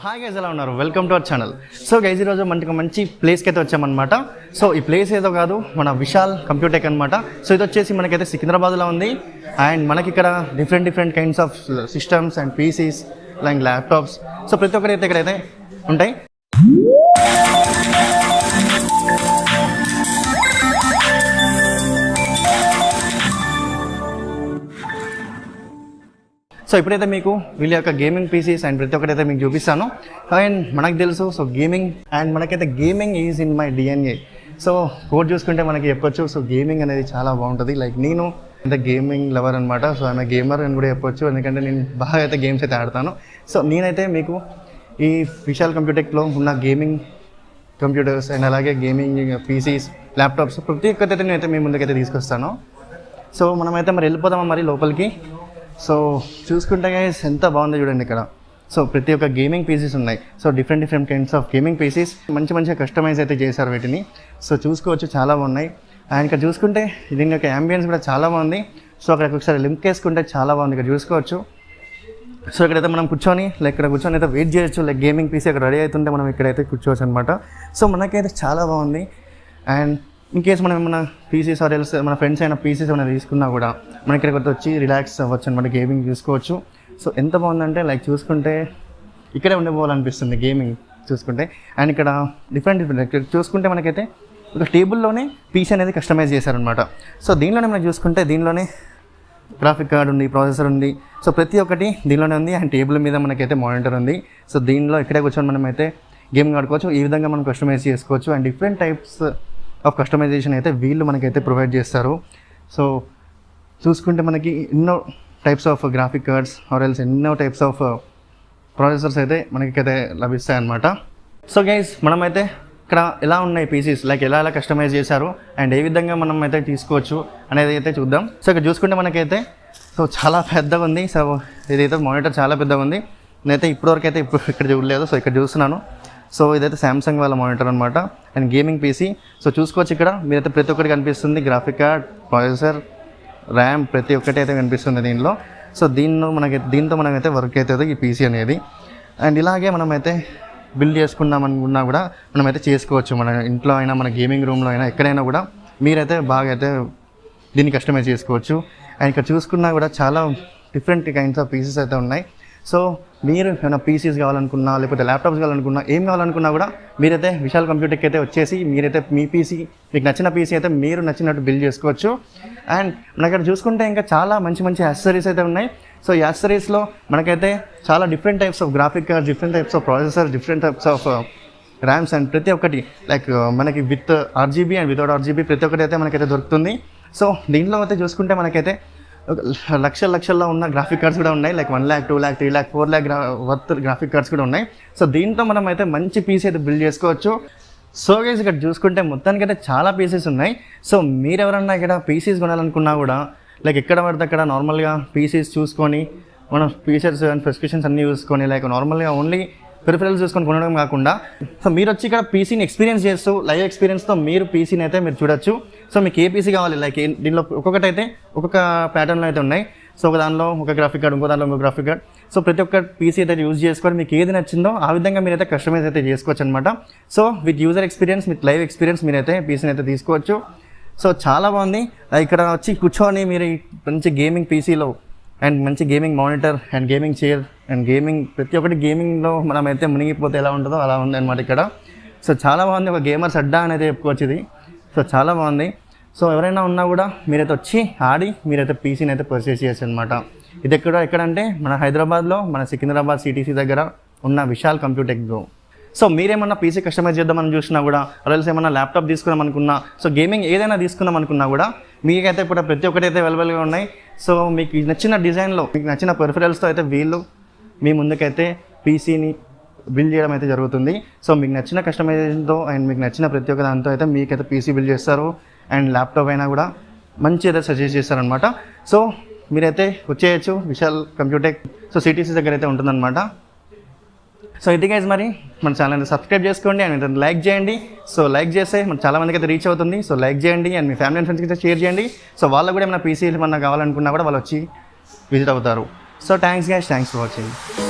Hi guys, ఎలా ఉన్నారు? Welcome to our channel. So guys, ఈరోజు మనకి మంచి ప్లేస్కి అయితే వచ్చామన్నమాట. సో ఈ ప్లేస్ ఏదో కాదు, మన విశాల్ కంప్యూటెక్ అనమాట. సో ఇది వచ్చేసి మనకైతే సికింద్రాబాద్లో ఉంది. అండ్ మనకి ఇక్కడ different kinds of systems and Pisces like laptops, so ప్రతి ఒక్కటి అయితే ఇక్కడైతే ఉంటాయి. సో ఇప్పుడైతే మీకు వీళ్ళ యొక్క గేమింగ్ పీసీస్ అండ్ ప్రతి ఒక్కటి అయితే మీకు చూపిస్తాను. అండ్ మనకు తెలుసు, సో గేమింగ్ అండ్ మనకైతే gaming is in my DNA. So code చూసుకుంటే మనకి చెప్పొచ్చు, సో గేమింగ్ అనేది చాలా బాగుంటుంది. లైక్ నేను అంటే గేమింగ్ లవర్ అనమాట. సో ఆమె గేమర్ అని కూడా చెప్పొచ్చు, ఎందుకంటే నేను బాగా అయితే గేమ్స్ అయితే ఆడతాను. సో నేనైతే మీకు ఈ విశాల్ కంప్యూటెక్లో ఉన్న గేమింగ్ కంప్యూటర్స్ అండ్ అలాగే గేమింగ్ పీసీస్, ల్యాప్టాప్స్ ప్రతి ఒక్కటి అయితే నేనైతే మీ ముందుకైతే తీసుకొస్తాను. సో మనమైతే మరి వెళ్ళిపోదామా మరి లోపలికి. సో చూసుకుంటే గైస్ ఎంత బాగుందో చూడండి ఇక్కడ. సో ప్రతి ఒక్క గేమింగ్ పీసీస్ ఉన్నాయి. So different kinds of gaming Pisces మంచిగా కస్టమైజ్ అయితే చేశారు వీటిని. సో చూసుకోవచ్చు, చాలా బాగున్నాయి. అండ్ ఇక్కడ చూసుకుంటే దీని యొక్క యాంబియన్స్ కూడా చాలా బాగుంది. సో అక్కడ ఒకసారి లింక్ వేసుకుంటే చాలా బాగుంది, ఇక్కడ చూసుకోవచ్చు. సో ఇక్కడైతే మనం కూర్చొని ఇక్కడ కూర్చొని అయితే వెయిట్ చేయొచ్చు. లైక్ గేమింగ్ పీసీ అక్కడ రెడీ అవుతుంటే మనం ఇక్కడైతే కూర్చోవచ్చు అనమాట. సో మనకైతే చాలా బాగుంది. అండ్ ఇన్ కేస్ మనం ఏమైనా పీసీస్ ఆర్ ఎల్స్ మన ఫ్రెండ్స్ అయినా పీసీస్ ఏమైనా తీసుకున్నా కూడా మన ఇక్కడికి వచ్చి రిలాక్స్ అవ్వచ్చు అనమాట, గేమింగ్ చూసుకోవచ్చు. సో ఎంత బాగుందంటే లైక్ చూసుకుంటే ఇక్కడే ఉండిపోవాలనిపిస్తుంది గేమింగ్ చూసుకుంటే. అండ్ ఇక్కడ డిఫరెంట్ ఇక్కడ చూసుకుంటే మనకైతే ఒక టేబుల్లోనే పీసీ అనేది కస్టమైజ్ చేశారనమాట. సో దీనిలోనే మనం చూసుకుంటే దీనిలోనే గ్రాఫిక్ కార్డ్ ఉంది, ప్రాసెసర్ ఉంది. సో ప్రతి ఒక్కటి దీనిలోనే ఉంది. అండ్ టేబుల్ మీద మనకైతే మానిటర్ ఉంది. సో దీనిలో ఇక్కడే కూర్చొని మనం అయితే గేమింగ్ ఆడుకోవచ్చు. ఈ విధంగా మనం కస్టమైజ్ చేసుకోవచ్చు. And different types of customization అయితే వీళ్ళు మనకైతే ప్రొవైడ్ చేస్తారు. సో చూసుకుంటే మనకి ఎన్నో types of graphic cards or else ఎన్నో టైప్స్ ఆఫ్ ప్రాసెసర్స్ అయితే మనకైతే లభిస్తాయి అన్నమాట. సో గైస్, మనమైతే ఇక్కడ ఎలా ఉన్నాయి పీసీస్, లైక్ ఎలా కస్టమైజ్ చేశారు అండ్ ఏ విధంగా మనం అయితే తీసుకోవచ్చు అనేది అయితే చూద్దాం. సో ఇక్కడ చూసుకుంటే మనకైతే సో చాలా పెద్దగా ఉంది. సో ఇదైతే మానిటర్ చాలా పెద్దగా ఉంది. నేనైతే ఇప్పటివరకు అయితే ఇక్కడ చూడలేదు. సో ఇక్కడ చూస్తున్నాను. సో ఇదైతే శాంసంగ్ వాళ్ళ మానిటర్ అనమాట అండ్ గేమింగ్ పీసీ. సో చూసుకోవచ్చు ఇక్కడ మీరైతే ప్రతి ఒక్కటి కనిపిస్తుంది. గ్రాఫిక్ కార్డ్, ప్రాసెసర్, ర్యామ్ ప్రతి ఒక్కటి అయితే కనిపిస్తుంది దీనిలో. సో దీంతో మనమైతే వర్క్ అవుతుంది ఈ పీసీ అనేది. అండ్ ఇలాగే మనమైతే బిల్డ్ చేసుకున్నాం అనుకున్నా కూడా మనమైతే చేసుకోవచ్చు. మన ఇంట్లో అయినా మన గేమింగ్ రూమ్లో అయినా ఎక్కడైనా కూడా మీరైతే బాగా అయితే దీన్ని కస్టమైజ్ చేసుకోవచ్చు. అండ్ ఇక్కడ చూసుకున్నా కూడా చాలా డిఫరెంట్ కైండ్స్ ఆఫ్ పీసెస్ అయితే ఉన్నాయి. సో మీరు ఏమైనా పీసీస్ కావాలనుకున్నా లేకపోతే ల్యాప్టాప్స్ కావాలనుకున్నా ఏం కావాలనుకున్నా కూడా మీరైతే విశాల్ కంప్యూటెక్ అయితే వచ్చేసి మీరైతే మీ పీసీ మీకు నచ్చిన పీసీ అయితే మీరు నచ్చినట్టు బిల్డ్ చేసుకోవచ్చు. అండ్ మనకి ఇక్కడ చూసుకుంటే ఇంకా చాలా మంచి యాక్సెసరీస్ అయితే ఉన్నాయి. సో ఈ యాక్సెసరీస్లో మనకైతే చాలా different types of graphic card, different types of processor, different types of rams and ప్రతి ఒక్కటి లైక్ మనకి with RGB and without RGB ప్రతి ఒక్కటి అయితే మనకైతే దొరుకుతుంది. సో దీంట్లో అయితే చూసుకుంటే మనకైతే లక్షల్లో ఉన్న గ్రాఫిక్ కార్డ్స్ కూడా ఉన్నాయి. Like 1 lakh, 2 lakh, 3 lakh, 4 lakh worth graphic cards కూడా ఉన్నాయి. సో దీంతో మనం అయితే మంచి పీసీ అయితే బిల్డ్ చేసుకోవచ్చు. సో గైస్, ఇక్కడ చూసుకుంటే మొత్తానికి అయితే చాలా పీసెస్ ఉన్నాయి. సో మీరు ఎవరన్నా ఇక్కడ పీసీస్ కొనాలనుకున్నా కూడా లైక్ ఎక్కడ పడితే అక్కడ నార్మల్గా పీసీస్ చూసుకొని మనం ఫీచర్స్ అండ్ స్పెసిఫికేషన్స్ అన్నీ చూసుకొని లైక్ నార్మల్గా ఓన్లీ పెరిఫెరల్స్ చూసుకొని కొనడం కాకుండా సో మీరు వచ్చి ఇక్కడ పీసీని ఎక్స్పీరియన్స్ చేస్తూ లైవ్ ఎక్స్పీరియన్స్తో మీరు పీసీని అయితే మీరు చూడొచ్చు. సో మీకు ఏ పీసీ కావాలి, లైక్ దీనిలో ఒక్కొక్కటి అయితే ఒక్కొక్క ప్యాటర్న్లో అయితే ఉన్నాయి. సో ఒక దానిలో ఒక గ్రాఫిక్ కార్డ్, ఇంకో దానిలో ఇంకో గ్రాఫిక్ కార్డ్. సో ప్రతి ఒక్క పీసీ అయితే యూజ్ చేసుకొని మీకు ఏది నచ్చిందో ఆ విధంగా మీరైతే కస్టమైజ్ అయితే చేసుకోవచ్చు అనమాట. So with user experience, with live experience మీరైతే పీసీని అయితే తీసుకోవచ్చు. సో చాలా బాగుంది. ఇక్కడ వచ్చి కూర్చొని మీరు మంచి గేమింగ్ పీసీలో అండ్ మంచి gaming monitor and gaming chair and gaming ప్రతి ఒక్కటి గేమింగ్లో మనం అయితే మునిగిపోతే ఎలా ఉంటుందో అలా ఉంది అనమాట ఇక్కడ. సో చాలా బాగుంది. ఒక గేమర్స్ అడ్డా అనేది చెప్పుకోవచ్చు ఇది. సో చాలా బాగుంది. సో ఎవరైనా ఉన్నా కూడా మీరైతే వచ్చి ఆడి మీరైతే పీసీని అయితే పర్చేస్ చేయొచ్చు అనమాట. ఇది ఎక్కడంటే మన హైదరాబాద్లో మన సికింద్రాబాద్ CTC దగ్గర ఉన్న విశాల్ కంప్యూటెక్లో. సో మీరేమన్నా పీసీ కస్టమైజ్ చేద్దామని చూసినా కూడా అరల్స్ ఏమన్నా ల్యాప్టాప్ తీసుకున్నాం అనుకున్నా, సో గేమింగ్ ఏదైనా తీసుకున్నాం అనుకున్నా కూడా మీకైతే ఇప్పుడు ప్రతి ఒక్కటి అయితే అవైలబుల్గా ఉన్నాయి. సో మీకు నచ్చిన డిజైన్లో మీకు నచ్చిన పెరిఫెరల్స్తో అయితే వీళ్ళు మీ ముందుకైతే పీసీని బిల్డ్ చేయడం అయితే జరుగుతుంది. సో మీకు నచ్చిన కస్టమైజేషన్తో అండ్ మీకు నచ్చిన ప్రతి ఒక్క దాంతో అయితే మీకైతే పీసీ బిల్డ్ చేస్తారు. అండ్ ల్యాప్టాప్ అయినా కూడా మంచి అయితే సజెస్ట్ చేస్తారనమాట. సో మీరైతే వచ్చేయచ్చు విశాల్ కంప్యూటెక్. సో CTC దగ్గర అయితే ఉంటుందన్నమాట. సో ఇది గైస్, మరి మన ఛానల్ని సబ్స్క్రైబ్ చేసుకోండి అండ్ లైక్ చేయండి. సో లైక్ చేస్తే మన చాలా మందికి అయితే రీచ్ అవుతుంది. సో లైక్ చేయండి అండ్ మీ ఫ్యామిలీ అండ్ ఫ్రెండ్స్కి అయితే షేర్ చేయండి. సో వాళ్ళకు కూడా ఏమైనా పీసీలు ఏమన్నా కావాలనుకున్నా కూడా వాళ్ళు వచ్చి విజిట్ అవుతారు. So thanks guys, thanks for watching.